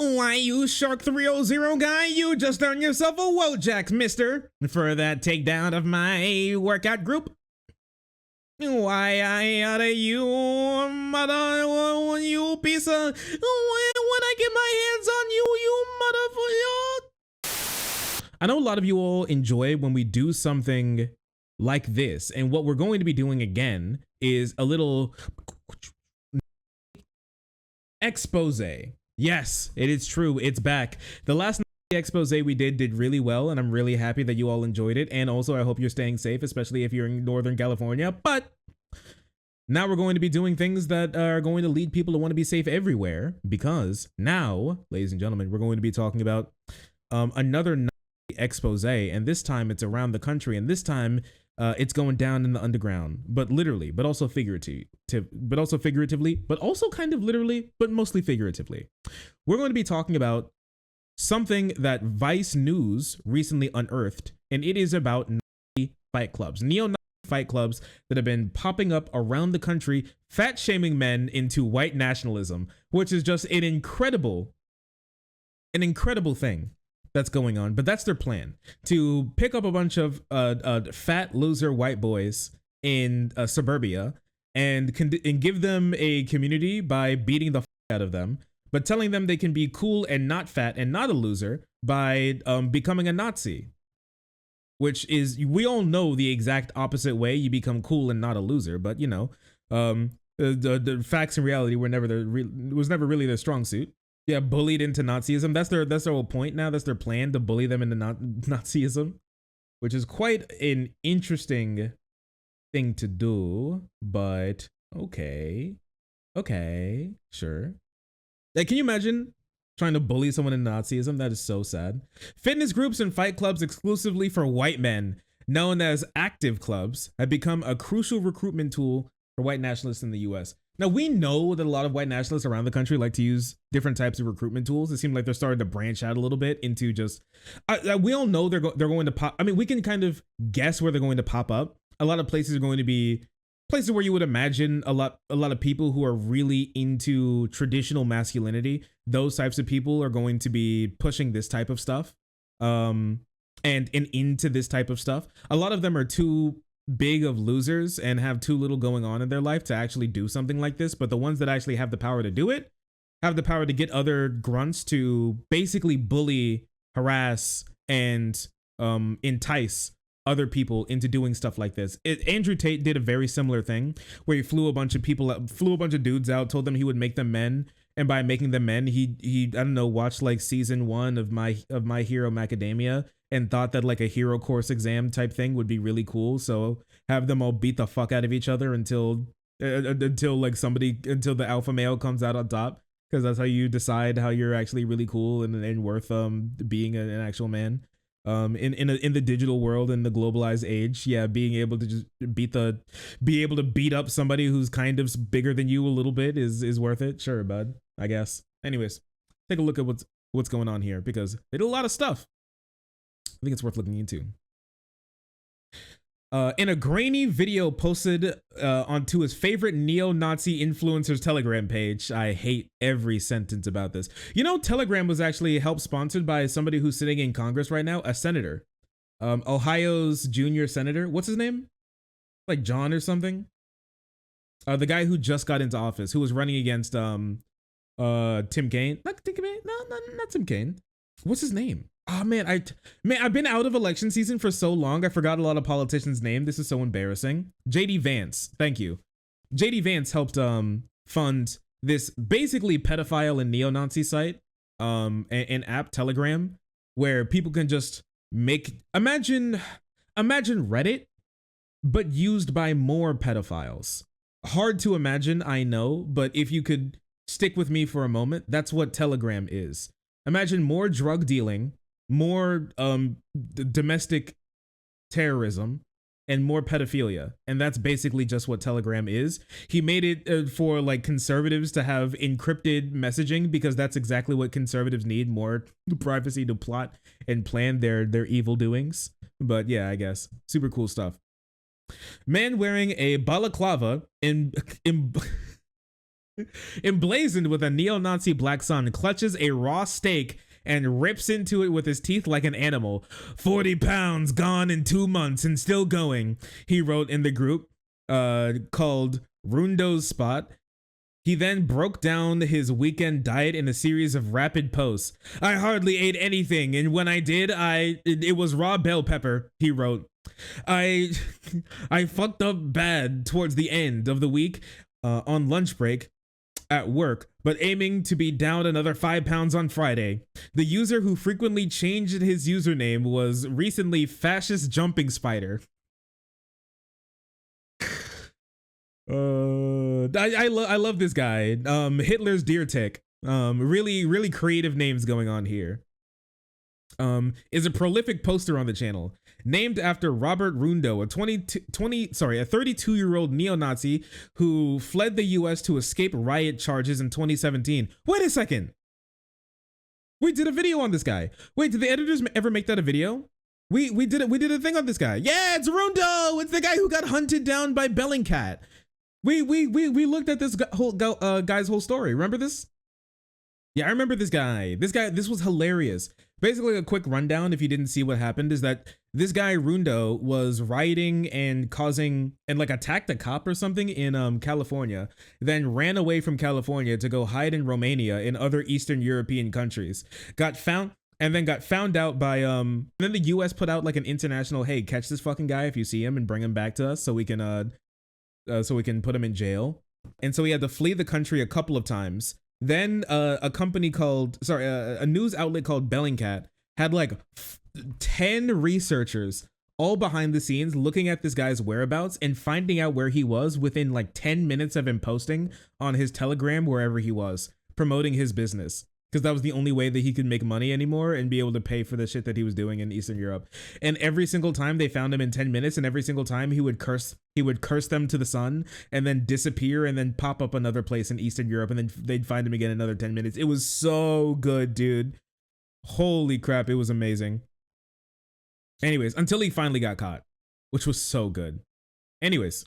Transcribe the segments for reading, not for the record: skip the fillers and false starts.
Why, you Shark 300 guy, you just earned yourself a Wojak, mister, for that takedown of my workout group. Why, I oughta you, mother, you piece of, when I get my hands on you, you motherfucker. I know a lot of you all enjoy when we do something like this, and what we're going to be doing again is a little expose. Yes, it is true. It's back. The last expose we did really well, and I'm really happy that you all enjoyed it. And also, I hope you're staying safe, especially if you're in Northern California. But now we're going to be doing things that are going to lead people to want to be safe everywhere, because now, ladies and gentlemen, we're going to be talking about another expose, and this time it's around the country, and this time it's going down in the underground, but literally, but also figuratively, but also kind of literally, but mostly figuratively. We're going to be talking about something that Vice News recently unearthed, and it is about Nazi fight clubs, neo-Nazi fight clubs that have been popping up around the country, fat shaming men into white nationalism, which is just an incredible thing that's going on. But that's their plan, to pick up a bunch of fat loser white boys in suburbia and give them a community by beating the out of them, but telling them they can be cool and not fat and not a loser by becoming a Nazi, which is, we all know the exact opposite way you become cool and not a loser. But you know, the facts and reality were never was never really their strong suit. Yeah, bullied into Nazism. That's their whole point now. That's their plan, to bully them into Nazism, which is quite an interesting thing to do. But okay, sure. Like, can you imagine trying to bully someone into Nazism? That is so sad. Fitness groups and fight clubs exclusively for white men, known as active clubs, have become a crucial recruitment tool for white nationalists in the U.S. Now, we know that a lot of white nationalists around the country like to use different types of recruitment tools. It seems like they're starting to branch out a little bit into just, we all know they're going to pop. I mean, we can kind of guess where they're going to pop up. A lot of places are going to be places where you would imagine a lot of people who are really into traditional masculinity. Those types of people are going to be pushing this type of stuff, and into this type of stuff. A lot of them are too big of losers and have too little going on in their life to actually do something like this. But the ones that actually have the power to do it have the power to get other grunts to basically bully, harass, and entice other people into doing stuff like this. Andrew Tate did a very similar thing where he flew a bunch of dudes out, told them he would make them men, and by making them men, he I don't know, watched like season 1 of My Hero Macadamia and thought that like a hero course exam type thing would be really cool. So have them all beat the fuck out of each other until the alpha male comes out on top, because that's how you decide how you're actually really cool and worth being an actual man. In the digital world, in the globalized age, yeah, being able to just beat up somebody who's kind of bigger than you a little bit is worth it. Sure, bud, I guess. Anyways, take a look at what's going on here, because they did a lot of stuff. I think it's worth looking into. In a grainy video posted onto his favorite neo-Nazi influencer's Telegram page. I hate every sentence about this. You know, Telegram was actually help sponsored by somebody who's sitting in Congress right now, a senator. Ohio's junior senator. What's his name? Like John or something? The guy who just got into office, who was running against Tim Kaine. Not Tim Kaine. No, not Tim Kaine. What's his name? Oh man, I've been out of election season for so long, I forgot a lot of politicians' names. This is so embarrassing. JD Vance, thank you. JD Vance helped fund this basically pedophile and neo-Nazi site, an app, Telegram, where people can just imagine Reddit, but used by more pedophiles. Hard to imagine, I know, but if you could stick with me for a moment, that's what Telegram is. Imagine more drug dealing, more domestic terrorism, and more pedophilia, and that's basically just what Telegram is. He made it for like conservatives to have encrypted messaging, because that's exactly what conservatives need, more privacy to plot and plan their evil doings. But yeah, I guess super cool stuff. Man wearing a balaclava in Emblazoned with a neo-Nazi black sun, clutches a raw steak and rips into it with his teeth like an animal. 40 pounds gone in 2 months and still going, he wrote in the group called Rundo's Spot. He then broke down his weekend diet in a series of rapid posts. I hardly ate anything, and when I did, it was raw bell pepper, he wrote. I fucked up bad towards the end of the week on lunch break at work, but aiming to be down another 5 pounds on Friday. The user who frequently changed his username was recently Fascist Jumping Spider. I love this guy. Hitler's Deer Tick. Really creative names going on here. Is a prolific poster on the channel. Named after Robert Rundo, a 32-year-old neo-Nazi who fled the US to escape riot charges in 2017. Wait a second. We did a video on this guy. Wait, did the editors ever make that a video? We did a thing on this guy. Yeah, it's Rundo. It's the guy who got hunted down by Bellingcat. We looked at this guy's whole story. Remember this? Yeah, I remember this guy. This was hilarious. Basically, a quick rundown, if you didn't see what happened, is that this guy, Rundo, was rioting and like attacked a cop or something in California, then ran away from California to go hide in Romania and other Eastern European countries. Got found out by, then the US put out like an international, hey, catch this fucking guy if you see him and bring him back to us so we can put him in jail. And so he had to flee the country a couple of times. Then a news outlet called Bellingcat had like 10 researchers all behind the scenes looking at this guy's whereabouts and finding out where he was within like 10 minutes of him posting on his Telegram wherever he was, promoting his business. Because that was the only way that he could make money anymore and be able to pay for the shit that he was doing in Eastern Europe. And every single time they found him in 10 minutes, and every single time he would curse them to the sun and then disappear and then pop up another place in Eastern Europe, and then they'd find him again in another 10 minutes. It was so good, dude. Holy crap, it was amazing. Anyways, until he finally got caught, which was so good. Anyways,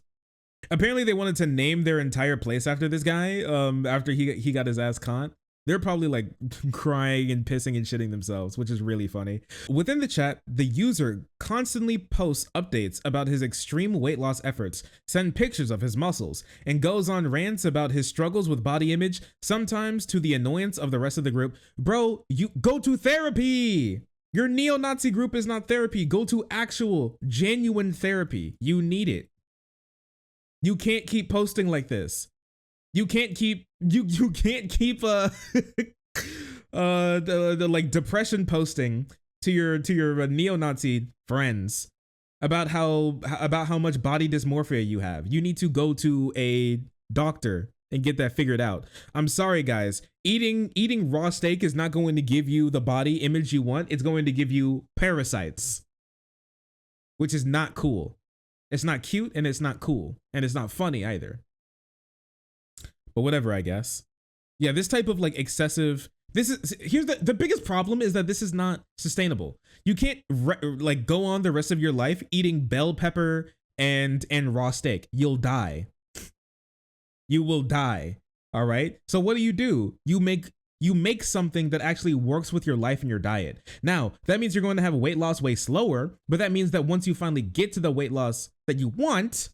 apparently they wanted to name their entire place after this guy after he got his ass caught. They're probably like crying and pissing and shitting themselves, which is really funny. Within the chat, the user constantly posts updates about his extreme weight loss efforts, send pictures of his muscles, and goes on rants about his struggles with body image, sometimes to the annoyance of the rest of the group. Bro, you go to therapy. Your neo-Nazi group is not therapy. Go to actual, genuine therapy. You need it. You can't keep posting like this. You can't keep the like depression posting to your neo-Nazi friends about how much body dysmorphia you have. You need to go to a doctor and get that figured out. I'm sorry, guys. Eating raw steak is not going to give you the body image you want. It's going to give you parasites, which is not cool. It's not cute, and it's not cool, and it's not funny either. But whatever, I guess. Yeah, this type of like excessive, here's the biggest problem is that this is not sustainable. You can't like go on the rest of your life eating bell pepper and raw steak. You'll die. You will die. All right. So what do? You make something that actually works with your life and your diet. Now, that means you're going to have weight loss way slower, but that means that once you finally get to the weight loss that you want,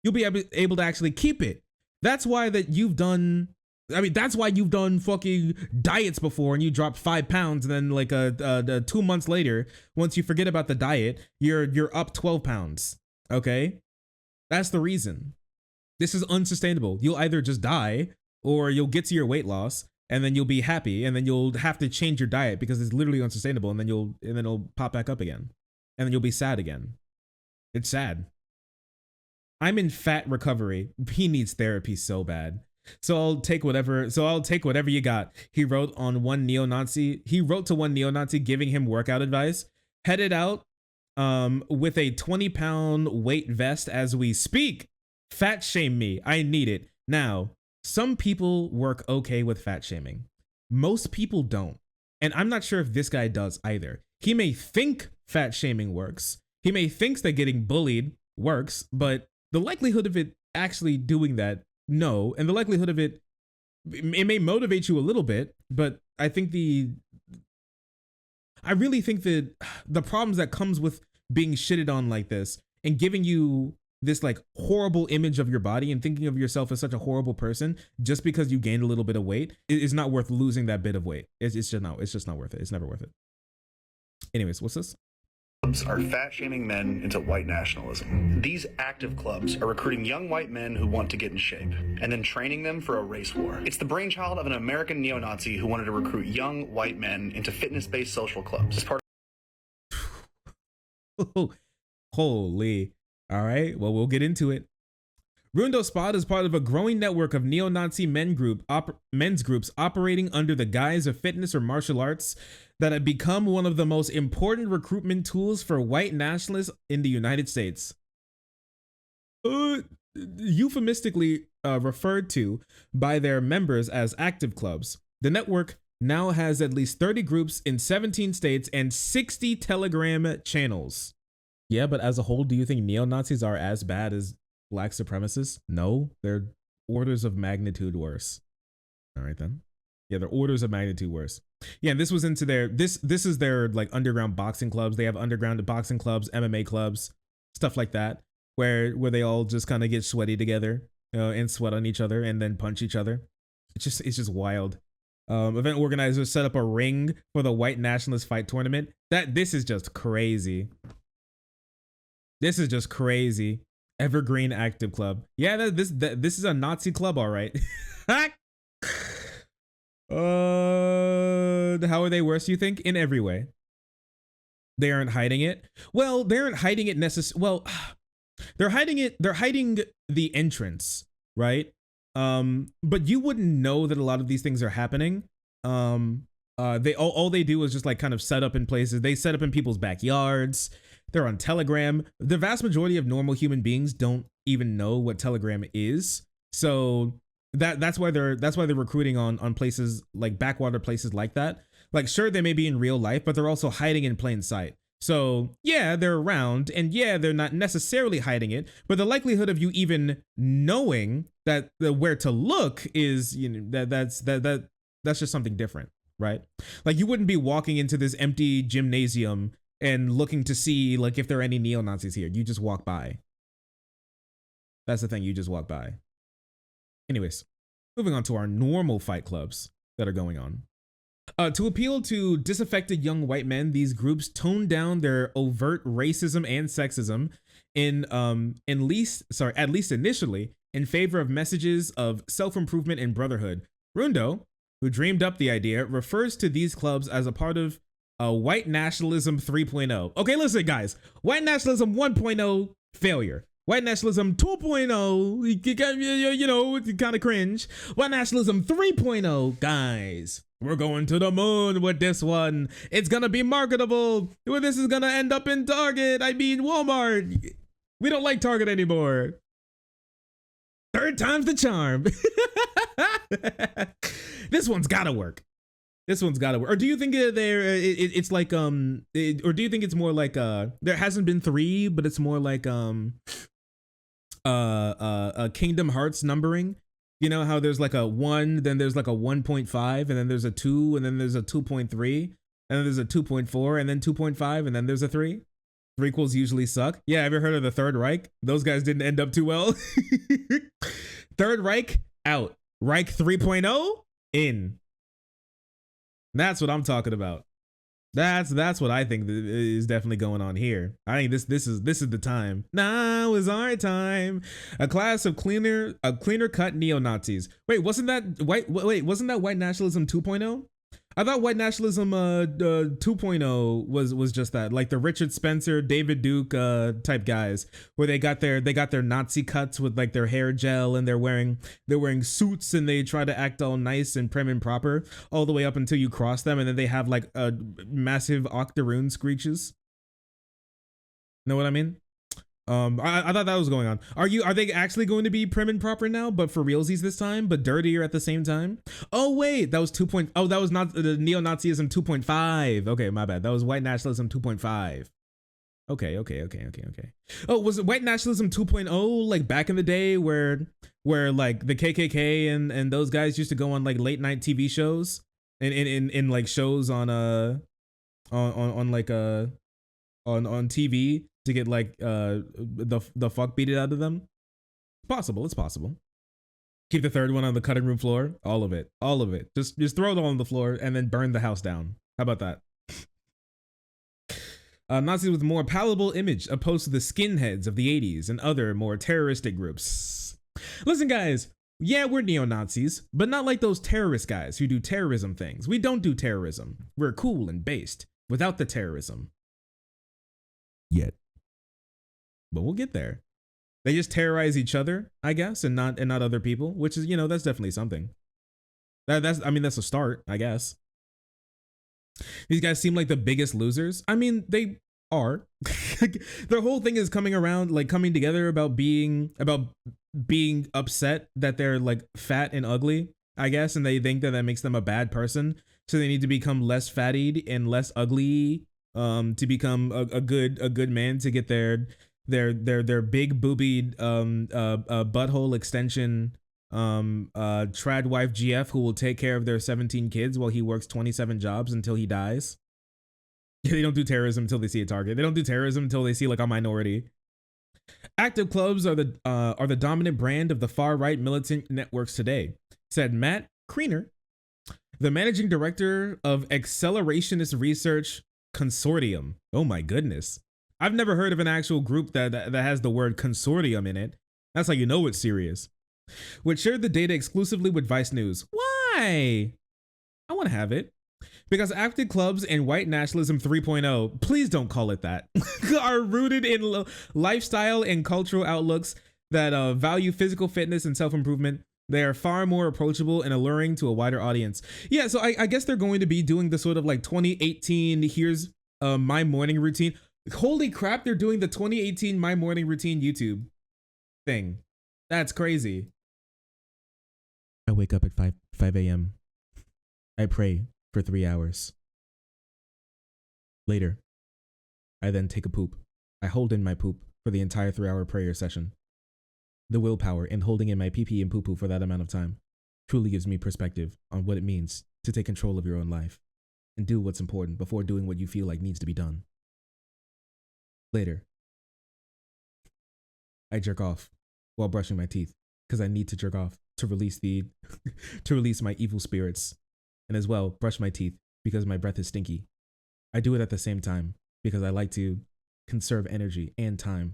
you'll be able to actually keep it. That's why you've done fucking diets before and you dropped 5 pounds, and then like 2 months later, once you forget about the diet, you're up 12 pounds. Okay? That's the reason. This is unsustainable. You'll either just die or you'll get to your weight loss and then you'll be happy, and then you'll have to change your diet because it's literally unsustainable, and then it'll pop back up again. And then you'll be sad again. It's sad. I'm in fat recovery. He needs therapy so bad. So I'll take whatever you got. He wrote to one neo-Nazi giving him workout advice. Headed out with a 20-pound weight vest as we speak. Fat shame me. I need it. Now, some people work okay with fat shaming. Most people don't. And I'm not sure if this guy does either. He may think fat shaming works. He may think that getting bullied works, but the likelihood of it actually doing that, no. And the likelihood of it it may motivate you a little bit, but I really think that the problems that comes with being shitted on like this and giving you this like horrible image of your body and thinking of yourself as such a horrible person just because you gained a little bit of weight is not worth losing that bit of weight. It's just not worth it. It's never worth it. Anyways, what's this? Clubs are fat-shaming men into white nationalism. These active clubs are recruiting young white men who want to get in shape, and then training them for a race war. It's the brainchild of an American neo-Nazi who wanted to recruit young white men into fitness-based social clubs. As part of holy. All right, well, we'll get into it. Rundo Spot is part of a growing network of neo-Nazi men's groups operating under the guise of fitness or martial arts that have become one of the most important recruitment tools for white nationalists in the United States. Euphemistically referred to by their members as active clubs, the network now has at least 30 groups in 17 states and 60 Telegram channels. Yeah, but as a whole, do you think neo-Nazis are as bad as black supremacists? No, they're orders of magnitude worse. All right, then. Yeah, they're orders of magnitude worse. Yeah, and this was into their, this is their like underground boxing clubs. They have underground boxing clubs, MMA clubs, stuff like that, where they all just kind of get sweaty together and sweat on each other and then punch each other. It's just wild. Event organizers set up a ring for the white nationalist fight tournament. This is just crazy. This is just crazy. Evergreen Active Club. Yeah, this is a Nazi club, all right. How are they worse, you think? In every way. They aren't hiding it. Well, they aren't hiding it well, they're hiding the entrance, right? But you wouldn't know that a lot of these things are happening. They all they do is just like kind of set up in places. They set up in people's backyards. They're on Telegram. The vast majority of normal human beings don't even know what Telegram is. So that's why they're recruiting on places like backwater places like that. Like, sure, they may be in real life, but they're also hiding in plain sight. So yeah, they're around, and yeah, they're not necessarily hiding it, but the likelihood of you even knowing that where to look is, you know, that's just something different, right? Like, you wouldn't be walking into this empty gymnasium and looking to see like if there are any neo-Nazis here. You just walk by. That's the thing, you just walk by. Anyways, moving on to our normal fight clubs that are going on. To appeal to disaffected young white men, these groups tone down their overt racism and sexism at least initially, in favor of messages of self-improvement and brotherhood. Rundo, who dreamed up the idea, refers to these clubs as a part of white nationalism 3.0. Okay, listen, guys. White nationalism 1.0, failure. White nationalism 2.0, you know, kind of cringe. White nationalism 3.0, guys. We're going to the moon with this one. It's gonna be marketable. This is gonna end up in Target. I mean, Walmart. We don't like Target anymore. Third time's the charm. This one's gotta work. This one's gotta work. Or do you think it's like or do you think it's more like there hasn't been 3, but it's more like Kingdom Hearts numbering? You know how there's like a 1, then there's like a 1.5, and then there's a 2, and then there's a 2.3, and then there's a 2.4, and then 2.5, and then there's a 3. Threequels usually suck. Yeah, have you heard of the Third Reich? Those guys didn't end up too well. Third Reich, out. Reich 3.0, in. That's what I'm talking about. That's what I think is definitely going on here. I think this is the time. Now is our time. A class of cleaner cut neo-Nazis. Wait, wasn't that white nationalism 2.0? I thought white nationalism 2.0 was just that, like the Richard Spencer, David Duke type guys, where they got their Nazi cuts with like their hair gel, and they're wearing suits, and they try to act all nice and prim and proper all the way up until you cross them, and then they have like massive octoroon screeches. Know what I mean? I thought that was going on. Are they actually going to be prim and proper now, but for realsies this time, but dirtier at the same time? Oh wait, that was 2. Oh, that was not the neo-Nazism 2.5. Okay, my bad. That was white nationalism 2.5. Okay. Oh, was it white nationalism 2.0 like back in the day where like the KKK and those guys used to go on like late night TV shows and in like shows on like on TV to get like the fuck beat it out of them? It's possible. Keep the third one on the cutting room floor. All of it. Just throw it all on the floor and then burn the house down. How about that? Nazis with a more palatable image opposed to the skinheads of the 80s and other more terroristic groups. Listen, guys, yeah, we're neo-Nazis, but not like those terrorist guys who do terrorism things. We don't do terrorism. We're cool and based without the terrorism. Yet. But we'll get there. They just terrorize each other, I guess, and not other people, which is, that's definitely something. That's a start, I guess. These guys seem like the biggest losers. I mean, they are. Their whole thing is coming together about being upset that they're like fat and ugly, I guess, and they think that makes them a bad person. So they need to become less fattied and less ugly, to become a good man, to get their big boobied butthole extension trad wife GF who will take care of their 17 kids while he works 27 jobs until he dies. They don't do terrorism until they see a target. They don't do terrorism until they see like a minority. Active clubs are the dominant brand of the far right militant networks today, said Matt Kriener, the managing director of Accelerationist Research Consortium. Oh my goodness. I've never heard of an actual group that has the word consortium in it. That's how you know it's serious. Which shared the data exclusively with Vice News. Why? I want to have it. Because active clubs and white nationalism 3.0, please don't call it that, are rooted in lifestyle and cultural outlooks that value physical fitness and self-improvement. They are far more approachable and alluring to a wider audience. Yeah, so I guess they're going to be doing the sort of like 2018, here's my morning routine. Holy crap, they're doing the 2018 my morning routine YouTube thing. That's crazy. I wake up at 5 a.m. I pray for 3 hours. Later, I then take a poop. I hold in my poop for the entire 3-hour prayer session. The willpower in holding in my pee-pee and poo-poo for that amount of time truly gives me perspective on what it means to take control of your own life and do what's important before doing what you feel like needs to be done. Later, I jerk off while brushing my teeth because I need to jerk off to release to release my evil spirits, and as well brush my teeth because my breath is stinky. I do it at the same time because I like to conserve energy and time.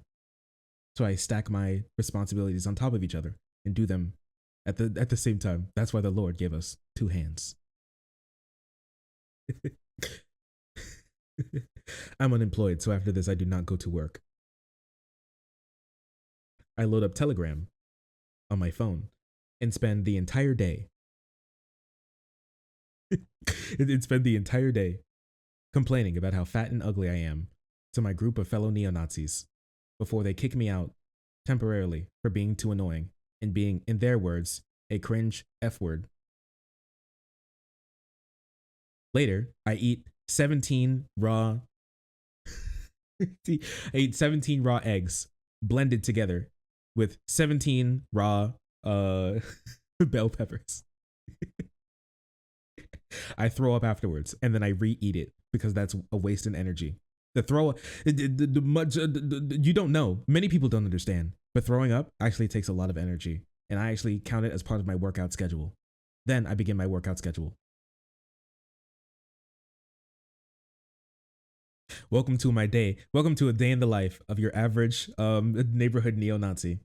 So I stack my responsibilities on top of each other and do them at the same time. That's why the Lord gave us 2 hands. I'm unemployed, so after this I do not go to work. I load up Telegram on my phone and spend the entire day complaining about how fat and ugly I am to my group of fellow neo-Nazis before they kick me out temporarily for being too annoying and being, in their words, a cringe F word. Later, I eat 17 raw eggs blended together with 17 raw bell peppers. I throw up afterwards and then I re-eat it because that's a waste in energy. You don't know. Many people don't understand, but throwing up actually takes a lot of energy, and I actually count it as part of my workout schedule. Then I begin my workout schedule. Welcome to my day. Welcome to a day in the life of your average neighborhood neo-Nazi.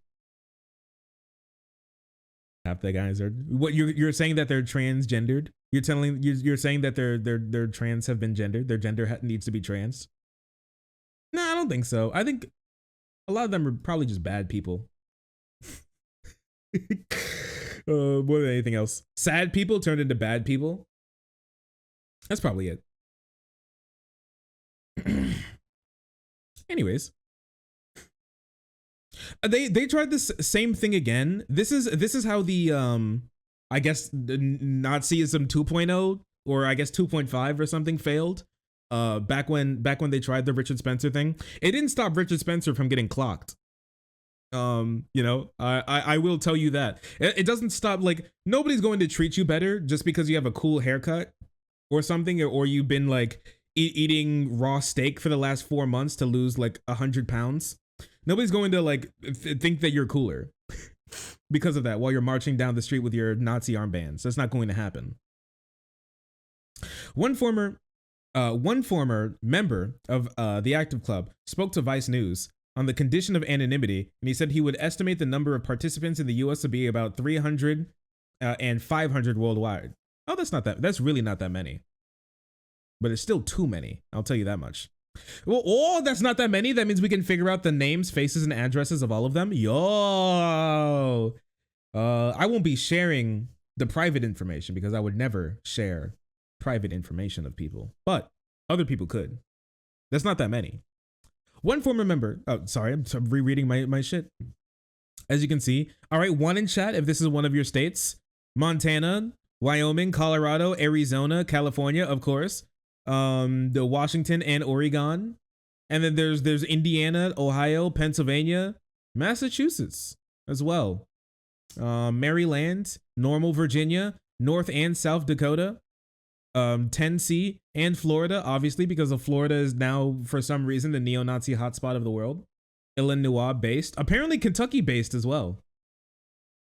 Half the guys are what you're saying that they're transgendered. You're saying that their trans have been gendered. Their gender needs to be trans. No, I don't think so. I think a lot of them are probably just bad people. More than anything else, sad people turned into bad people. That's probably it. Anyways, they tried this same thing again. This is how the I guess the Nazism 2.0 or I guess 2.5 or something failed. back when they tried the Richard Spencer thing, it didn't stop Richard Spencer from getting clocked. I will tell you that it doesn't stop. Like, nobody's going to treat you better just because you have a cool haircut or something, or you've been like eating raw steak for the last 4 months to lose like 100 pounds. Nobody's going to like think that you're cooler because of that while you're marching down the street with your Nazi armbands. That's not going to happen. One former member of the Active Club spoke to Vice News on the condition of anonymity, and he said he would estimate the number of participants in the U.S. to be about 300 and 500 worldwide. Oh, that's really not that many. But it's still too many, I'll tell you that much. Well, that's not that many. That means we can figure out the names, faces, and addresses of all of them. Yo! I won't be sharing the private information because I would never share private information of people, but other people could. That's not that many. One former member, I'm rereading my shit. As you can see, all right, one in chat if this is one of your states: Montana, Wyoming, Colorado, Arizona, California, of course, the Washington and Oregon, and then there's Indiana, Ohio, Pennsylvania, Massachusetts as well, Maryland, Normal, Virginia, North and South Dakota, Tennessee, and Florida, obviously, because of Florida is now, for some reason, the neo-Nazi hotspot of the world. Illinois based, apparently Kentucky based as well.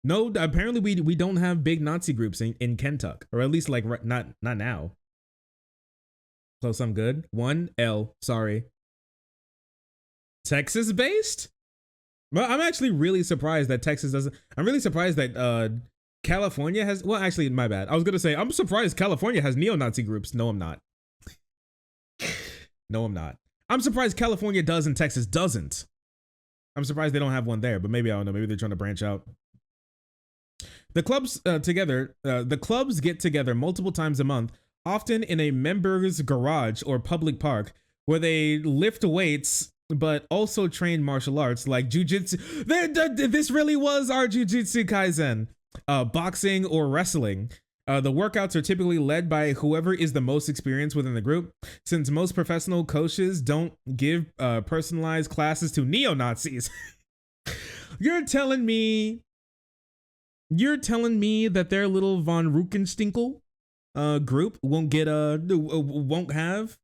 No, apparently we don't have big Nazi groups in Kentucky, or at least like not now. Close, I'm good. 1L, sorry. Texas based? Well, I'm actually really surprised that Texas doesn't. I'm really surprised that California has, well, actually, my bad. I was going to say, I'm surprised California has neo-Nazi groups. No, I'm not. No, I'm not. I'm surprised California does and Texas doesn't. I'm surprised they don't have one there, but maybe, I don't know, maybe they're trying to branch out. The clubs get together multiple times a month, often in a member's garage or public park, where they lift weights, but also train martial arts like jujitsu. This really was our Jujutsu Kaisen. Boxing or wrestling. The workouts are typically led by whoever is the most experienced within the group, since most professional coaches don't give personalized classes to neo-Nazis. You're telling me that their little von Ruckenstinkel group won't have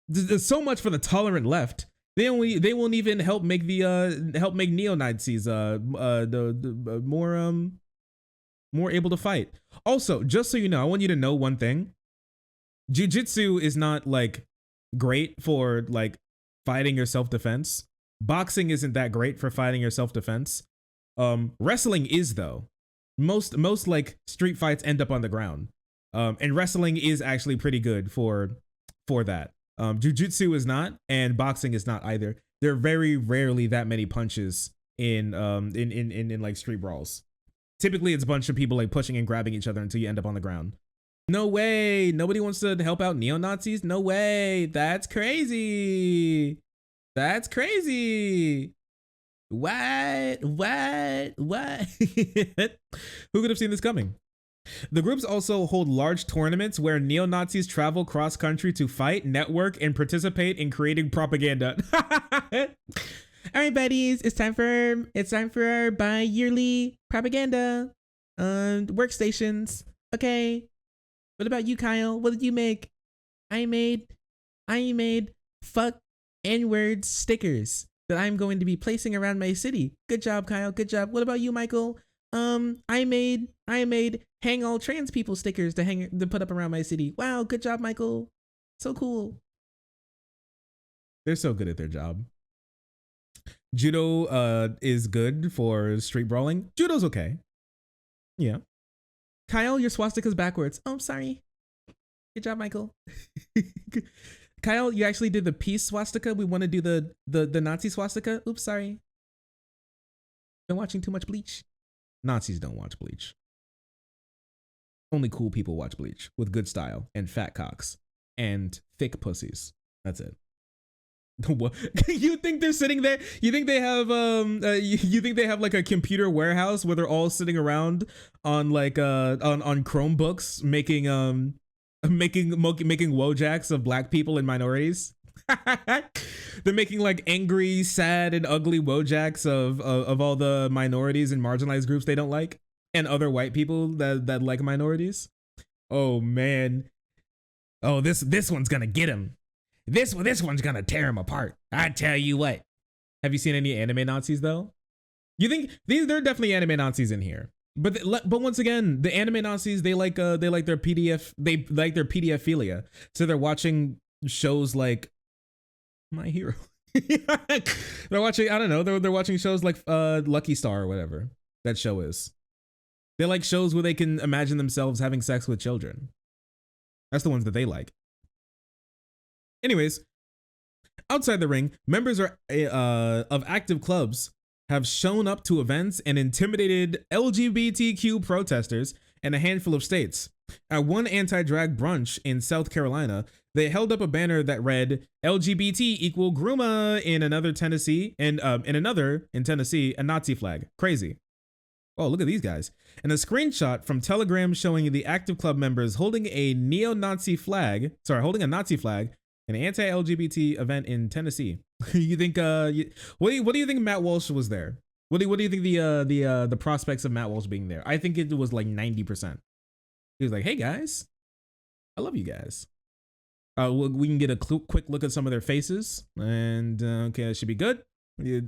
there's so much for the tolerant left. They won't even help make neo-Nazis more able to fight. Also, just so you know, I want you to know one thing. Jiu-jitsu is not like great for like fighting your self-defense. Boxing isn't that great for fighting your self-defense. Wrestling is though. Most like street fights end up on the ground. And wrestling is actually pretty good for that. Jiu-jitsu is not, and boxing is not either. There are very rarely that many punches in like street brawls. Typically, it's a bunch of people like pushing and grabbing each other until you end up on the ground. No way. Nobody wants to help out neo-Nazis? No way. That's crazy. That's crazy. What? Who could have seen this coming? The groups also hold large tournaments where neo-Nazis travel cross-country to fight, network, and participate in creating propaganda. All right, buddies, it's time for our bi-yearly propaganda workstations. Okay. What about you, Kyle? What did you make? I made fuck N-word stickers that I'm going to be placing around my city. Good job, Kyle. Good job. What about you, Michael? I made hang all trans people stickers to put up around my city. Wow, good job, Michael. So cool. They're so good at their job. Judo is good for street brawling. Judo's okay. Yeah. Kyle, your swastika's backwards. Oh, I'm sorry. Good job, Michael. Kyle, you actually did the peace swastika. We want to do the Nazi swastika. Oops, sorry. Been watching too much Bleach. Nazis don't watch Bleach. Only cool people watch Bleach with good style and fat cocks and thick pussies. That's it. You think they're sitting there? You think they have you think they have like a computer warehouse where they're all sitting around on like on Chromebooks making making Wojaks of black people and minorities. They're making like angry, sad, and ugly Wojaks of all the minorities and marginalized groups they don't like, and other white people that like minorities. Oh man. Oh, this one's gonna get him. This one's gonna tear him apart. I tell you what. Have you seen any anime Nazis though? You think there are definitely anime Nazis in here? But once again, the anime Nazis, they like their PDF, they like their PDF-philia. So they're watching shows like My Hero. They're watching, I don't know, they're watching shows like Lucky Star or whatever that show is. They like shows where they can imagine themselves having sex with children. That's the ones that they like. Anyways, outside the ring, members of active clubs have shown up to events and intimidated LGBTQ protesters in a handful of states. At one anti-drag brunch in South Carolina, they held up a banner that read LGBT equal groomer in another Tennessee, and in Tennessee, a Nazi flag. Crazy. Oh, look at these guys. And a screenshot from Telegram showing the active club members holding a Nazi flag an anti-LGBT event in Tennessee. You think? What do you think Matt Walsh was there? What do you think the prospects of Matt Walsh being there? I think it was like 90%. He was like, "Hey guys, I love you guys." We can get a quick look at some of their faces, and okay, that should be good.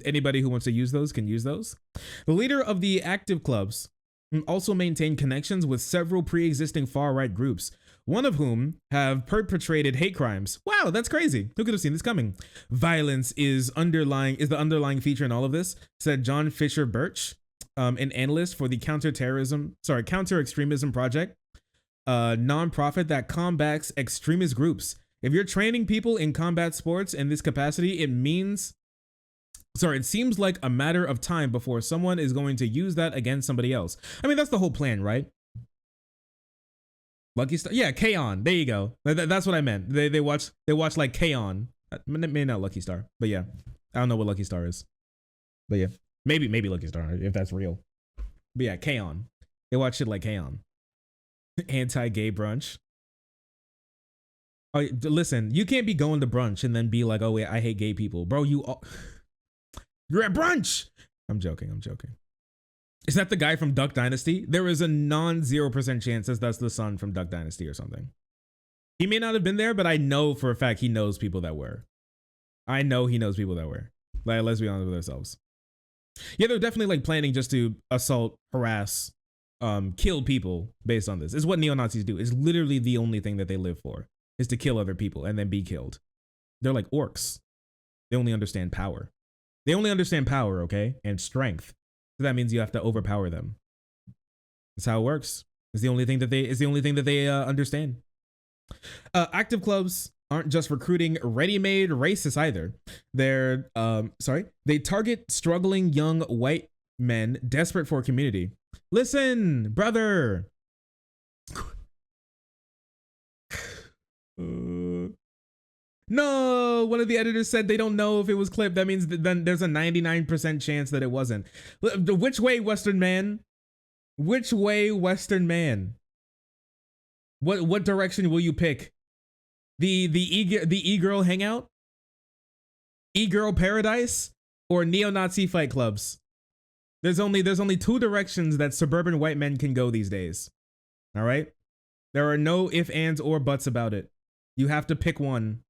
Anybody who wants to use those can use those. The leader of the active clubs also maintained connections with several pre-existing far-right groups, one of whom have perpetrated hate crimes. Wow, that's crazy. Who could have seen this coming? Violence is the underlying feature in all of this, said John Fisher Birch, an analyst for the Counter Extremism Project, a nonprofit that combats extremist groups. If you're training people in combat sports in this capacity, it seems like a matter of time before someone is going to use that against somebody else. I mean, that's the whole plan, right? Lucky Star, yeah, K-On! There you go. That's what I meant. They watch like K-On!. Maybe not Lucky Star, but yeah, I don't know what Lucky Star is, but yeah, maybe Lucky Star if that's real. But yeah, K-On!. They watch shit like K-On!. Anti-gay brunch. Oh, listen, you can't be going to brunch and then be like, "Oh wait, I hate gay people, bro." You're at brunch. I'm joking. Is that the guy from Duck Dynasty? There is a non-0% chance that that's the son from Duck Dynasty or something. He may not have been there, but I know for a fact he knows people that were. I know he knows people that were. Like, let's be honest with ourselves. Yeah, they're definitely like planning just to assault, harass, kill people based on this. It's what neo-Nazis do. It's literally the only thing that they live for, is to kill other people and then be killed. They're like orcs. They only understand power. They only understand power, okay? And strength. So that means you have to overpower them. That's how it works. It's the only thing that they understand. Active clubs aren't just recruiting ready-made racists either. They target struggling young white men desperate for a community. Listen, brother. No, one of the editors said they don't know if it was clipped. That means then there's a 99% chance that it wasn't. Which way, Western man? Which way, Western man? What direction will you pick? The e-girl hangout? E-girl paradise? Or neo-Nazi fight clubs? There's only two directions that suburban white men can go these days. All right? There are no ifs, ands, or buts about it. You have to pick one.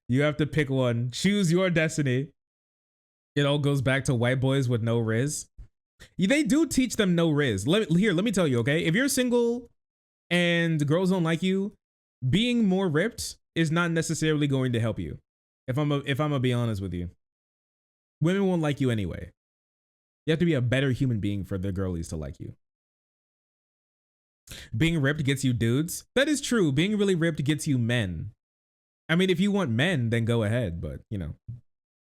You have to pick one. Choose your destiny. It all goes back to white boys with no riz. They do teach them no riz. Let me tell you, okay? If you're single and girls don't like you, being more ripped is not necessarily going to help you. If I'm gonna be honest with you, women won't like you anyway. You have to be a better human being for the girlies to like you. Being ripped gets you dudes. That is true. Being really ripped gets you men. I mean, if you want men, then go ahead, but you know,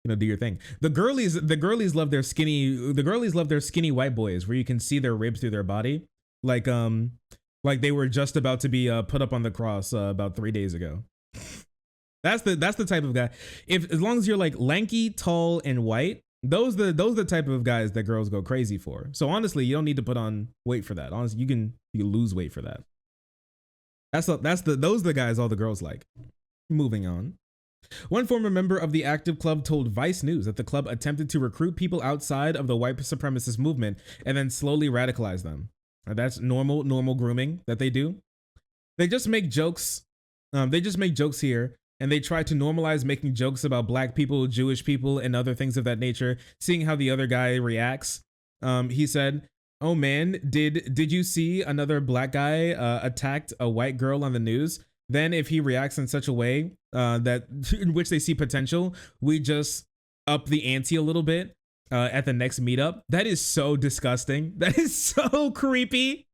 do your thing. The girlies love their skinny white boys where you can see their ribs through their body. Like they were just about to be put up on the cross about 3 days ago. That's the type of guy. As long as you're like lanky, tall, and white, Those the type of guys that girls go crazy for. So honestly, you don't need to put on weight for that. Honestly, you can lose weight for that. Those are the guys all the girls like. Moving on. One former member of the active club told Vice News that the club attempted to recruit people outside of the white supremacist movement and then slowly radicalize them. That's normal grooming that they do. They just make jokes. They just make jokes here, and they try to normalize making jokes about black people, Jewish people, and other things of that nature, seeing how the other guy reacts. He said, "Oh man, did you see another black guy attacked a white girl on the news? Then if he reacts in such a way that in which they see potential, we just up the ante a little bit at the next meetup." That is so disgusting. That is so creepy.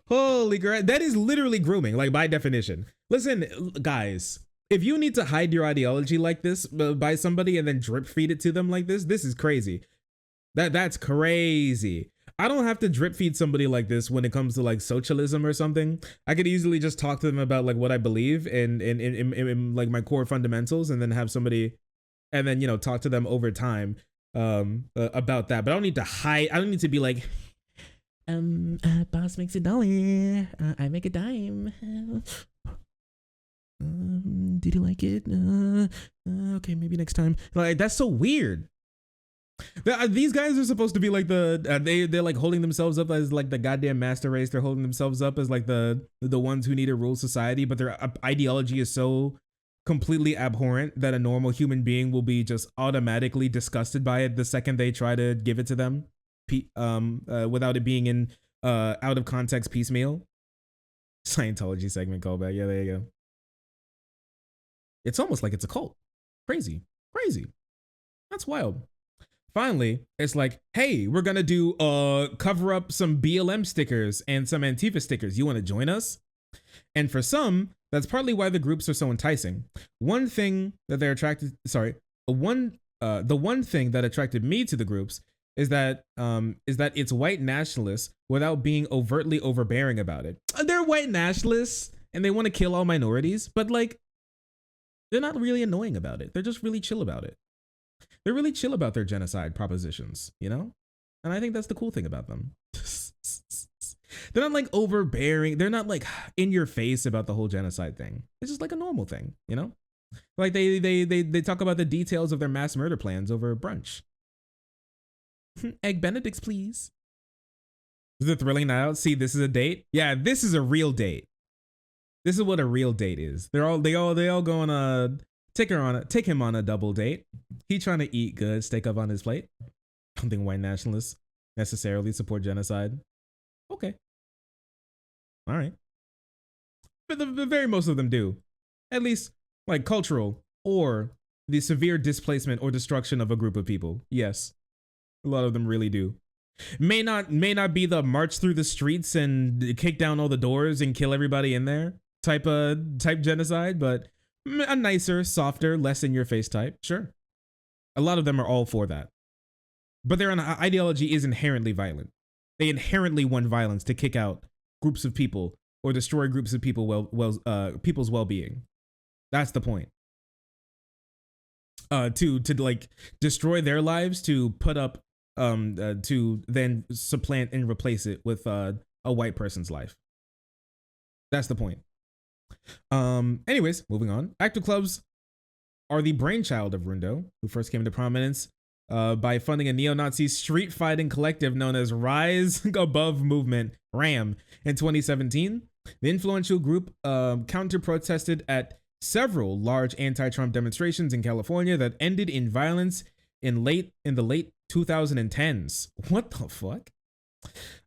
Holy crap. That is literally grooming, like by definition. Listen, guys, if you need to hide your ideology like this by somebody and then drip feed it to them like this is crazy. That's crazy. I don't have to drip feed somebody like this when it comes to like socialism or something. I could easily just talk to them about like what I believe in like my core fundamentals, and then have somebody, and then, you know, talk to them over time about that. But I don't need to hide. I don't need to be like, boss makes $1, I make a dime. Did you like it? Okay, maybe next time. Like, that's so weird. These guys are supposed to be like they're like holding themselves up as like the goddamn master race. They're holding themselves up as like the ones who need to rule society, but their ideology is so completely abhorrent that a normal human being will be just automatically disgusted by it the second they try to give it to them, without it being in out of context piecemeal. Scientology segment callback. Yeah, there you go. It's almost like it's a cult. Crazy. That's wild. Finally, it's like, hey, we're gonna do cover up some BLM stickers and some Antifa stickers. You want to join us? And for some, that's partly why the groups are so enticing. One thing that they're attracted, the one thing that attracted me to the groups is that it's white nationalists without being overtly overbearing about it. They're white nationalists and they want to kill all minorities, but like, they're not really annoying about it. They're just really chill about it. They're really chill about their genocide propositions, you know? And I think that's the cool thing about them. They're not like overbearing. They're not like in your face about the whole genocide thing. It's just like a normal thing, you know? Like they talk about the details of their mass murder plans over brunch. Egg Benedicts, please. Is it thrilling now? See, this is a date. Yeah, this is a real date. This is what a real date is. They all go on a take him on a double date. He trying to eat good, steak up on his plate. I don't think white nationalists necessarily support genocide. Okay. All right. But the very most of them do. At least like cultural or the severe displacement or destruction of a group of people. Yes. A lot of them really do. May not be the march through the streets and kick down all the doors and kill everybody in there type genocide, but a nicer, softer, less in your face type. Sure. A lot of them are all for that. But their ideology is inherently violent. They inherently want violence to kick out groups of people or destroy groups of people people's well-being. That's the point. To like destroy their lives, to put up to then supplant and replace it with a white person's life. That's the point. Anyways, moving on. Active clubs are the brainchild of Rundo, who first came to prominence by funding a neo-Nazi street fighting collective known as Rise Above Movement, RAM, in 2017. The influential group counter-protested at several large anti-Trump demonstrations in California that ended in violence in the late 2010s. What the fuck?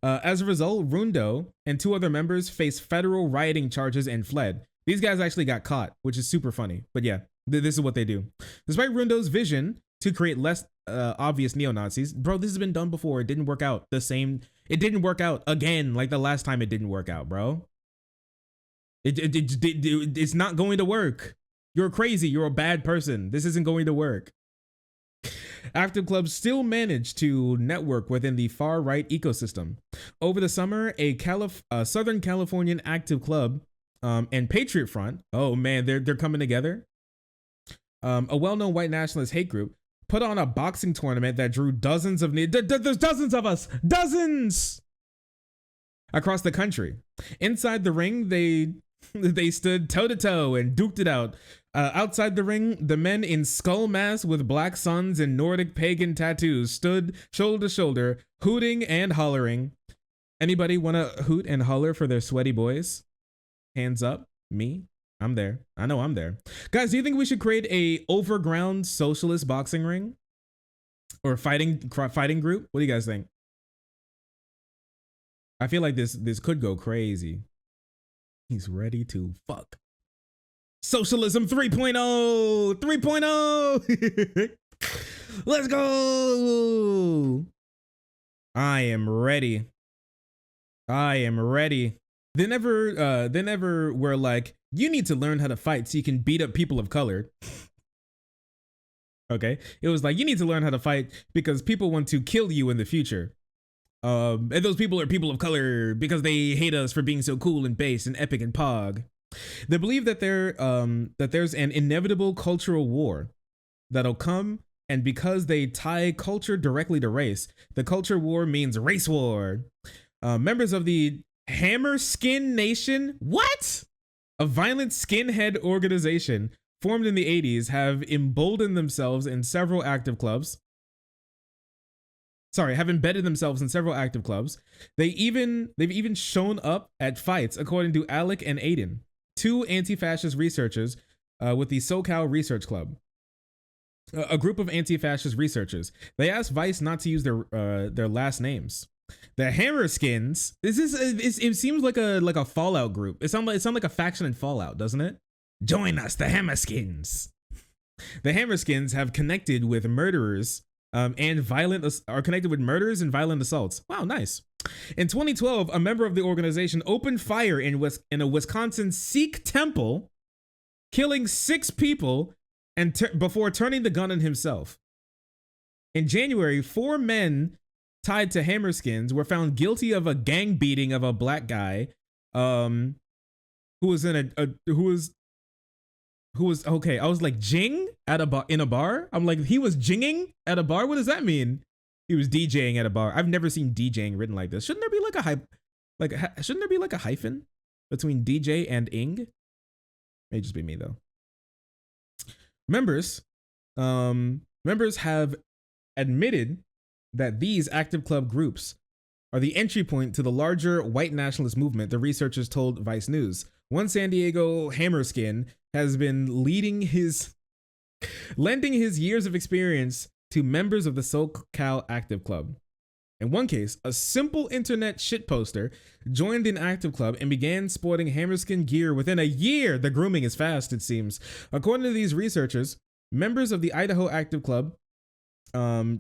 As a result, Rundo and 2 other members faced federal rioting charges and fled. These guys actually got caught, which is super funny. But yeah, this is what they do. Despite Rundo's vision to create less obvious neo-Nazis, bro, this has been done before. It didn't work out. It didn't work out again like the last time it didn't work out, bro. It's not going to work. You're crazy. You're a bad person. This isn't going to work. Active clubs still manage to network within the far-right ecosystem. Over the summer, a Southern Californian active club and Patriot Front, oh man, they're coming together. A well-known white nationalist hate group put on a boxing tournament that drew dozens of there's dozens of us, dozens across the country. Inside the ring, they stood toe to toe and duked it out. Outside the ring, the men in skull masks with black suns and Nordic pagan tattoos stood shoulder to shoulder, hooting and hollering. Anybody want to hoot and holler for their sweaty boys? Hands up. Me? I'm there. I know I'm there. Guys, do you think we should create a overground socialist boxing ring? Or fighting group? What do you guys think? I feel like this could go crazy. He's ready to fuck. Socialism 3.0! 3.0! Let's go! I am ready. I am ready. They never were like, you need to learn how to fight so you can beat up people of color. Okay? It was like, you need to learn how to fight because people want to kill you in the future. And those people are people of color because they hate us for being so cool and base and epic and pog. They believe that there's an inevitable cultural war that'll come, and because they tie culture directly to race, the culture war means race war. Members of the Hammer Skin Nation, what? A violent skinhead organization formed in the 80s, have emboldened themselves in several active clubs. Have embedded themselves in several active clubs. They've even shown up at fights, according to Alec and Aiden, two anti-fascist researchers with the SoCal Research Club, a group of anti-fascist researchers. They asked Vice not to use their last names. The Hammerskins. It seems like a Fallout group. It sounds like a faction in Fallout, doesn't it? Join us, the Hammerskins. The Hammerskins have connected with murderers. Are connected with murders and violent assaults. Wow, nice. In 2012, a member of the organization opened fire in a Wisconsin Sikh temple, killing 6 people before turning the gun on himself. In January, 4 men tied to Hammerskins were found guilty of a gang beating of a black guy, who was okay. I was like, jing in a bar. I'm like, he was jinging at a bar. What does that mean? He was DJing at a bar. I've never seen DJing written like this. Shouldn't there be shouldn't there be like a hyphen between DJ and ing? May just be me though. Members have admitted that these active club groups are the entry point to the larger white nationalist movement, the researchers told Vice News. One San Diego Hammerskin has been lending his years of experience to members of the SoCal Active Club. In one case, a simple internet shitposter joined an active club and began sporting Hammerskin gear within a year. The grooming is fast, it seems. According to these researchers, members of the Idaho Active Club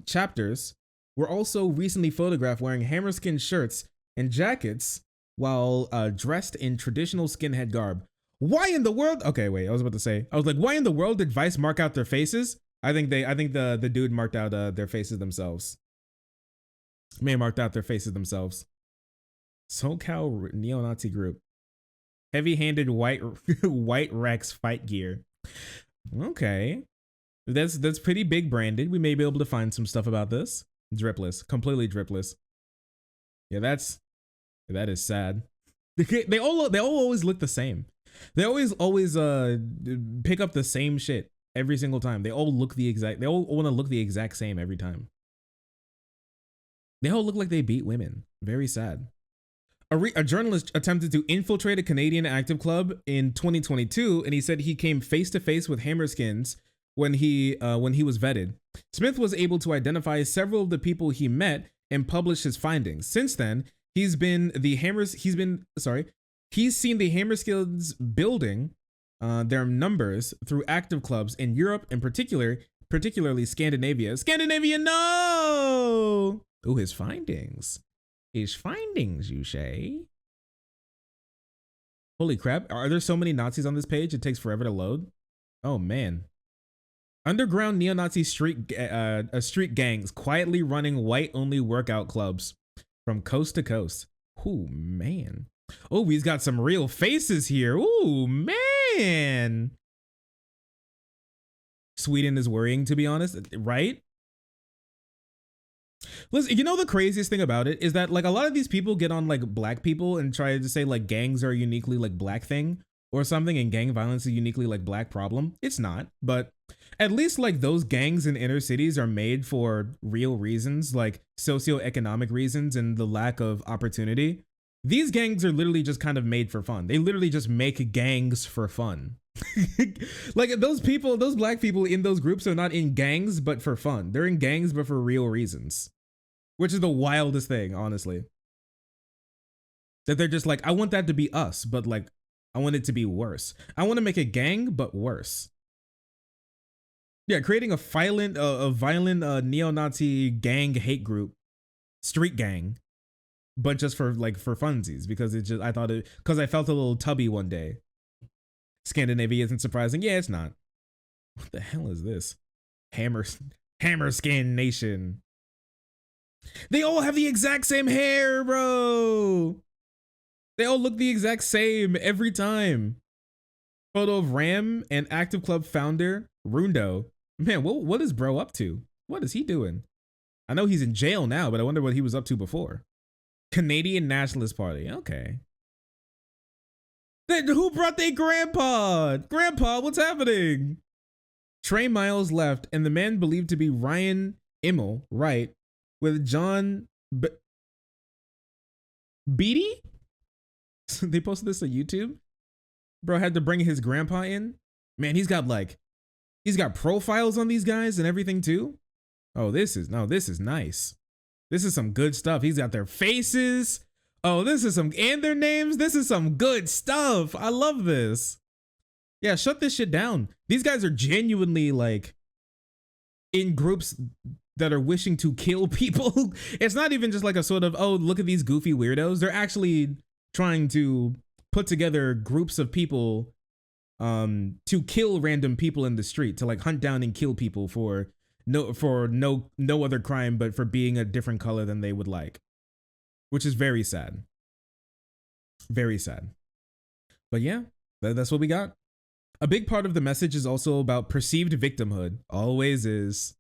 chapters were also recently photographed wearing Hammerskin shirts and jackets while dressed in traditional skinhead garb. Why in the world? Okay, wait, I was like, why in the world did Vice mark out their faces? I think the dude marked out their faces themselves. May have marked out their faces themselves. SoCal neo-Nazi group. Heavy-handed white Rex fight gear. Okay. That's pretty big branded. We may be able to find some stuff about this. Dripless. Completely dripless. Yeah, that is sad. They all always look the same. They always pick up the same shit every single time. They all want to look the exact same every time. They all look like they beat women. Very sad. A journalist attempted to infiltrate a Canadian active club in 2022, and he said he came face to face with Hammerskins when he was vetted. Smith was able to identify several of the people he met and publish his findings. Since then, he's seen the Hammerskins building their numbers through active clubs in Europe, in particularly Scandinavia. Scandinavia, no! Ooh, his findings. His findings, you say? Holy crap. Are there so many Nazis on this page? It takes forever to load. Oh, man. Underground neo-Nazi street gangs quietly running white-only workout clubs from coast to coast. Ooh, man. Oh, he's got some real faces here. Ooh, man. Sweden is worrying, to be honest, right? Listen, you know the craziest thing about it is that like a lot of these people get on like black people and try to say like gangs are a uniquely like black thing or something, and gang violence is a uniquely like black problem. It's not, but at least like those gangs in inner cities are made for real reasons, like socioeconomic reasons and the lack of opportunity. These gangs are literally just kind of made for fun. They literally just make gangs for fun. Like those people, those black people in those groups are not in gangs, but for fun. They're in gangs, but for real reasons, which is the wildest thing, honestly. That they're just like, I want that to be us, but like, I want it to be worse. I want to make a gang, but worse. Yeah, creating a violent neo-Nazi gang hate group, street gang, but just for like for funsies, because it just because I felt a little tubby one day. Scandinavia isn't surprising. Yeah, it's not. What the hell is this? Hammer Skin Nation. They all have the exact same hair, bro. They all look the exact same every time. Photo of Ram and Active Club founder Rundo. Man, what is bro up to? What is he doing? I know he's in jail now, but I wonder what he was up to before. Canadian Nationalist Party. Okay. Who brought their grandpa? Grandpa, what's happening? Trey Miles left, and the man believed to be Ryan Immel, right, with John Beatty? They posted this on YouTube. Bro had to bring his grandpa in. Man, he's got profiles on these guys and everything too. Oh, this is nice. This is some good stuff. He's got their faces. Oh, and their names. This is some good stuff. I love this. Yeah, shut this shit down. These guys are genuinely like in groups that are wishing to kill people. It's not even just like a sort of, oh, look at these goofy weirdos. They're actually trying to put together groups of people to kill random people in the street, to like hunt down and kill people for no other crime but for being a different color than they would like, which is very sad. Very sad. But yeah, that's what we got. A big part of the message is also about perceived victimhood. Always is.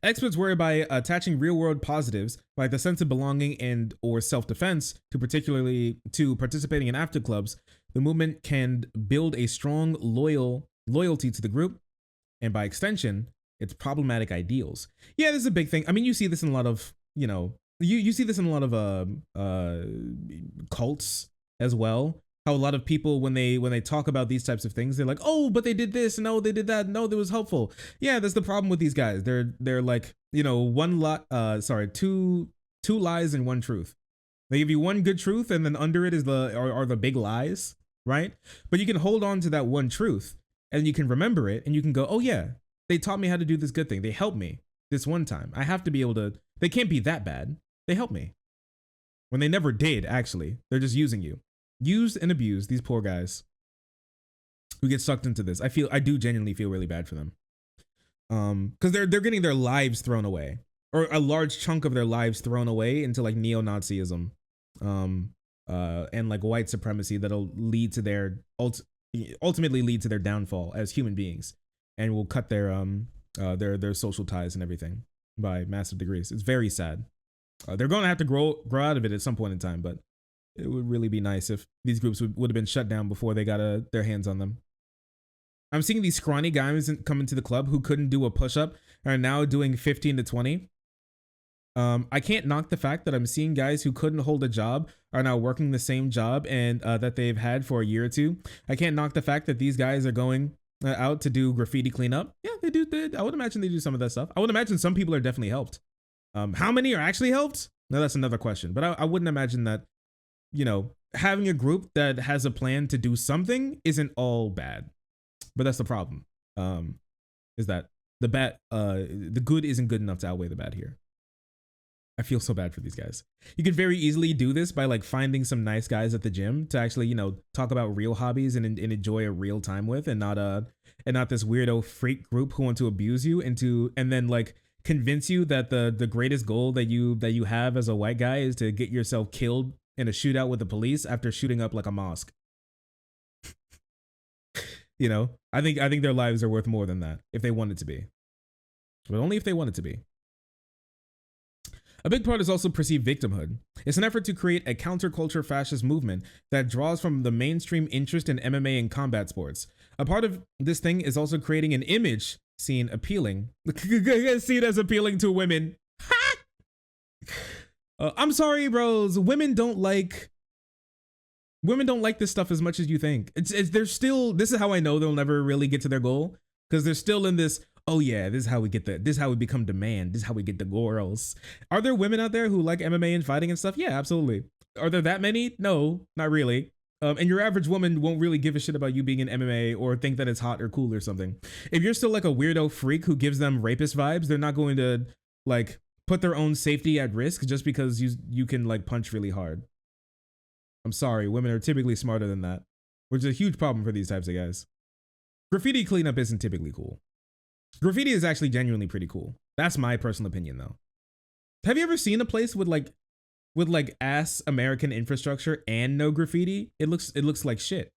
Experts worry by attaching real-world positives like the sense of belonging and or self-defense to participating in after clubs. The movement can build a strong loyalty to the group, and by extension, its problematic ideals. Yeah, this is a big thing. I mean, you see this in a lot of, you see this in a lot of cults as well. How a lot of people, when they talk about these types of things, they're like, oh, but they did this, no, they did that, no, that was helpful. Yeah, that's the problem with these guys. They're like, two lies and one truth. They give you one good truth, and then under it are the big lies, right? But you can hold on to that one truth, and you can remember it, and you can go, oh yeah, they taught me how to do this good thing. They helped me this one time. I have to be able to. They can't be that bad. They helped me when they never did. Actually, they're just using you. Used and abused, these poor guys who get sucked into this. I do genuinely feel really bad for them. Because they're getting their lives thrown away, or a large chunk of their lives thrown away into like neo-Nazism, and like white supremacy that'll lead to ultimately lead to their downfall as human beings, and will cut their social ties and everything by massive degrees. It's very sad. They're going to have to grow out of it at some point in time, but it would really be nice if these groups would have been shut down before they got their hands on them. I'm seeing these scrawny guys come into the club who couldn't do a push-up are now doing 15 to 20. I can't knock the fact that I'm seeing guys who couldn't hold a job are now working the same job and that they've had for a year or two. I can't knock the fact that these guys are going out to do graffiti cleanup. Yeah, they do. I would imagine they do some of that stuff. I would imagine some people are definitely helped. How many are actually helped? No, that's another question. But I wouldn't imagine that, having a group that has a plan to do something isn't all bad. But that's the problem. Is that the good isn't good enough to outweigh the bad here. I feel so bad for these guys. You could very easily do this by like finding some nice guys at the gym to actually, talk about real hobbies and enjoy a real time with, and not this weirdo freak group who want to abuse you and then like convince you that the greatest goal that you have as a white guy is to get yourself killed in a shootout with the police after shooting up like a mosque. You know, I think their lives are worth more than that if they wanted to be, but only if they wanted to be. A big part is also perceived victimhood. It's an effort to create a counterculture fascist movement that draws from the mainstream interest in MMA and combat sports. A part of this thing is also creating an image seen appealing, seen as appealing to women. I'm sorry, bros. Women don't like this stuff as much as you think. They're still. This is how I know they'll never really get to their goal, because they're still in this. Oh yeah, this is how we get this is how we become demand. This is how we get the girls. Are there women out there who like MMA and fighting and stuff? Yeah, absolutely. Are there that many? No, not really. And your average woman won't really give a shit about you being in MMA or think that it's hot or cool or something. If you're still like a weirdo freak who gives them rapist vibes, they're not going to like put their own safety at risk just because you can like punch really hard. I'm sorry, women are typically smarter than that, which is a huge problem for these types of guys. Graffiti cleanup isn't typically cool. Graffiti is actually genuinely pretty cool. That's my personal opinion though. Have you ever seen a place with like ass American infrastructure and no graffiti? It looks like shit.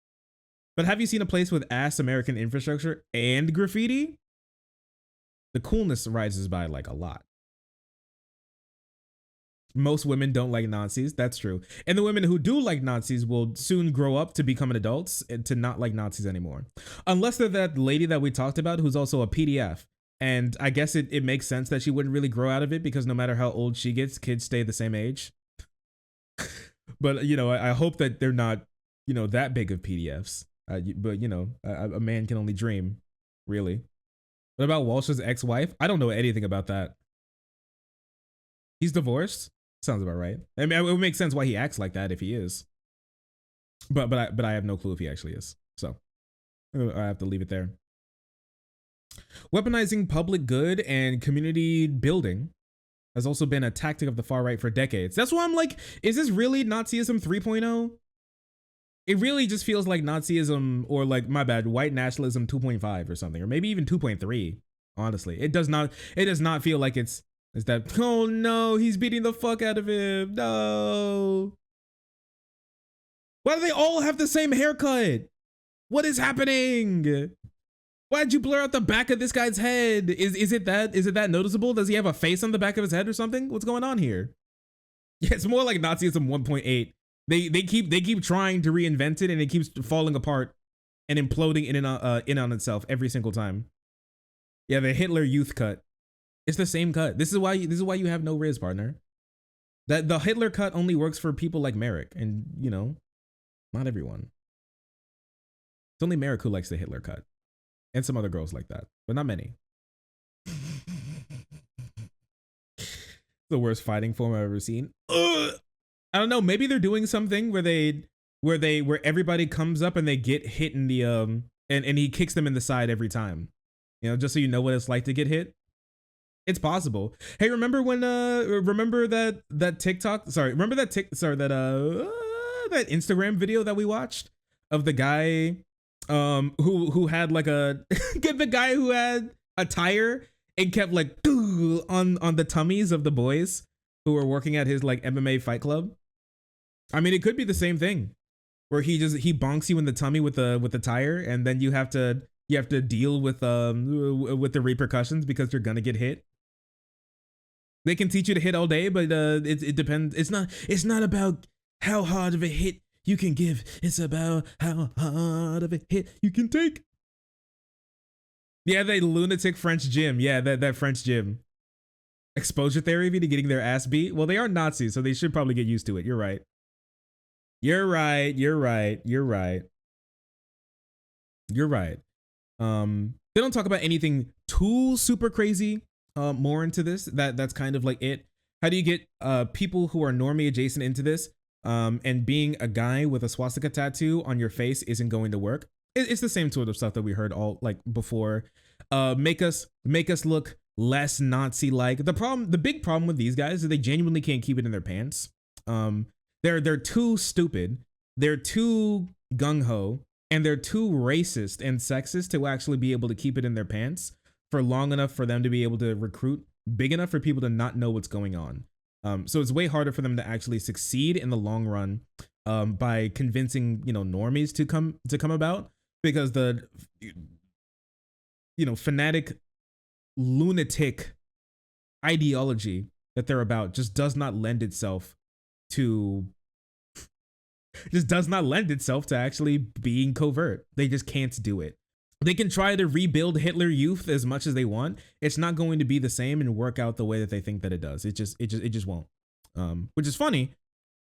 But have you seen a place with ass American infrastructure and graffiti? The coolness rises by like a lot. Most women don't like Nazis. That's true. And the women who do like Nazis will soon grow up to become adults and to not like Nazis anymore. Unless they're that lady that we talked about who's also a PDF. And I guess it makes sense that she wouldn't really grow out of it because no matter how old she gets, kids stay the same age. But, you know, I hope that they're not, you know, that big of PDFs. But, you know, a man can only dream, really. What about Walsh's ex-wife? I don't know anything about that. He's divorced? Sounds about right. I mean, it would make sense why he acts like that if he is. But I have no clue if he actually is. So I have to leave it there. Weaponizing public good and community building has also been a tactic of the far right for decades. That's why I'm like, is this really Nazism 3.0? It really just feels like Nazism, or like, my bad, white nationalism 2.5 or something, or maybe even 2.3. Honestly, it does not feel like it's that, oh no, he's beating the fuck out of him. No. Why do they all have the same haircut? What is happening? Why'd you blur out the back of this guy's head? Is it that noticeable? Does he have a face on the back of his head or something? What's going on here? Yeah, it's more like Nazism 1.8. They keep trying to reinvent it, and it keeps falling apart and imploding in on itself every single time. Yeah, the Hitler Youth cut. It's the same cut. This is why you have no Riz, partner. That the Hitler cut only works for people like Merrick, and you know, not everyone. It's only Merrick who likes the Hitler cut, and some other girls like that, but not many. The worst fighting form I've ever seen. Ugh. I don't know. Maybe they're doing something where everybody comes up and they get hit in the and he kicks them in the side every time. You know, just so you know what it's like to get hit. It's possible. Hey, remember when remember that TikTok? Sorry, remember that that Instagram video that we watched of the guy who had like the guy who had a tire and kept like on the tummies of the boys who were working at his like MMA fight club. I mean, it could be the same thing where he bonks you in the tummy with the tire, and then you have to deal with the repercussions because you're gonna get hit. They can teach you to hit all day, but it depends. It's not about how hard of a hit you can give. It's about how hard of a hit you can take. Yeah, that lunatic French gym. Yeah, that French gym. Exposure therapy to getting their ass beat. Well, they are Nazis, so they should probably get used to it. You're right. You're right. They don't talk about anything too super crazy more into this. That's kind of like it. How do you get people who are normie adjacent into this? And being a guy with a swastika tattoo on your face isn't going to work. It's the same sort of stuff that we heard all like before. Make us look less Nazi-like. The big problem with these guys is they genuinely can't keep it in their pants. They're too stupid. They're too gung-ho, and they're too racist and sexist to actually be able to keep it in their pants for long enough for them to be able to recruit big enough for people to not know what's going on. So it's way harder for them to actually succeed in the long run by convincing, you know, normies to come about, because the fanatic lunatic ideology that they're about just does not lend itself to actually being covert. They just can't do it. They can try to rebuild Hitler Youth as much as they want. It's not going to be the same and work out the way that they think that it does. It just won't. Which is funny,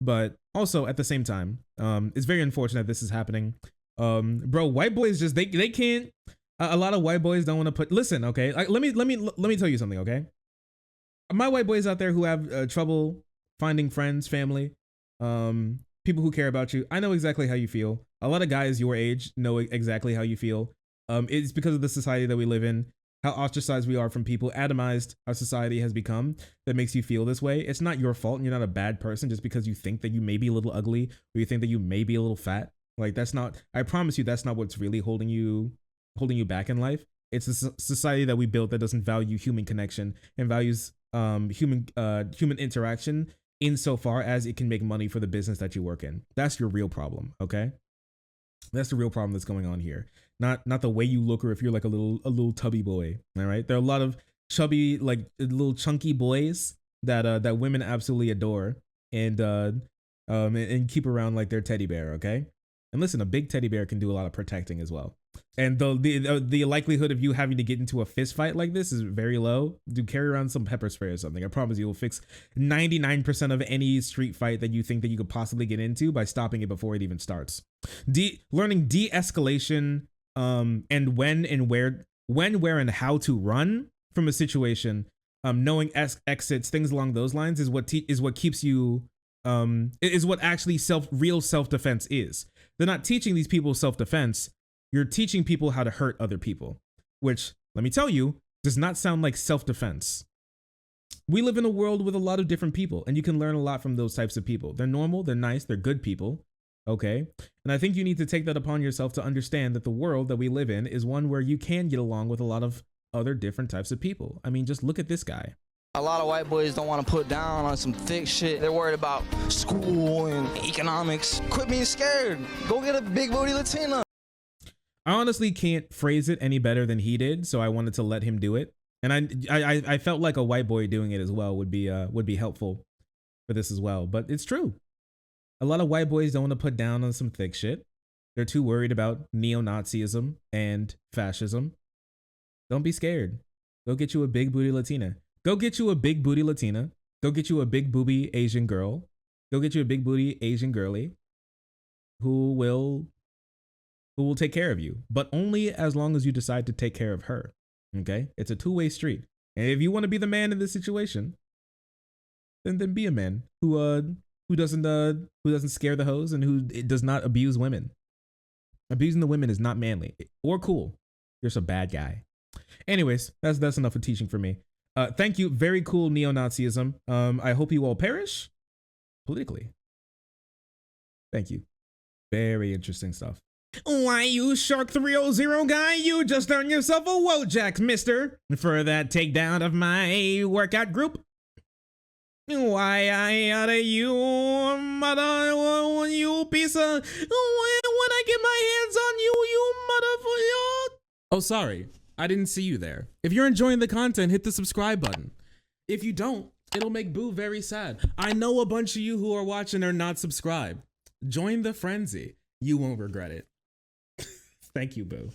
but also at the same time, it's very unfortunate this is happening. Bro, white boys just they can't. A lot of white boys don't want to put. Listen, okay. Like, let me tell you something, okay. My white boys out there who have trouble finding friends, family, people who care about you. I know exactly how you feel. A lot of guys your age know exactly how you feel. It's because of the society that we live in, how ostracized we are from people, atomized our society has become, that makes you feel this way. It's not your fault, and you're not a bad person just because you think that you may be a little ugly or you think that you may be a little fat. Like, that's not. I promise you, that's not what's really holding you back in life. It's a society that we built that doesn't value human connection and values human interaction insofar as it can make money for the business that you work in. That's your real problem, okay? That's the real problem that's going on here. Not the way you look or if you're like a little tubby boy. All right, there are a lot of chubby, like little chunky boys that women absolutely adore and keep around like their teddy bear. Okay, and listen, a big teddy bear can do a lot of protecting as well. And the likelihood of you having to get into a fist fight like this is very low. Do carry around some pepper spray or something. I promise you will fix 99% of any street fight that you think that you could possibly get into by stopping it before it even starts. Learning de-escalation, and when, where, and how to run from a situation, knowing exits, things along those lines is what keeps you, is what actually real self-defense is. They're not teaching these people self-defense. You're teaching people how to hurt other people, which, let me tell you, does not sound like self-defense. We live in a world with a lot of different people, and you can learn a lot from those types of people. They're normal, they're nice, they're good people, okay? And I think you need to take that upon yourself to understand that the world that we live in is one where you can get along with a lot of other different types of people. I mean, just look at this guy. A lot of white boys don't want to put down on some thick shit. They're worried about school and economics. Quit being scared. Go get a big booty Latina. I honestly can't phrase it any better than he did, so I wanted to let him do it. And I felt like a white boy doing it as well would be helpful for this as well. But it's true. A lot of white boys don't want to put down on some thick shit. They're too worried about neo-Nazism and fascism. Don't be scared. Go get you a big booty Latina. Go get you a big booty Latina. Go get you a big booby Asian girl. Go get you a big booty Asian girly who will take care of you, but only as long as you decide to take care of her. Okay? It's a two-way street. And if you want to be the man in this situation, then be a man who doesn't scare the hoes and who does not abuse women. Abusing the women is not manly or cool. You're just a bad guy. Anyways, that's enough of teaching for me. Thank you. Very cool neo-Nazism. I hope you all perish politically. Thank you. Very interesting stuff. Why, you Shark 300 guy, you just earned yourself a Wojak, mister, for that takedown of my workout group. Why, I oughta you, mother, you piece of, when I get my hands on you, you motherfucker. Oh, sorry. I didn't see you there. If you're enjoying the content, hit the subscribe button. If you don't, it'll make Boo very sad. I know a bunch of you who are watching are not subscribed. Join the frenzy. You won't regret it. Thank you, Boo.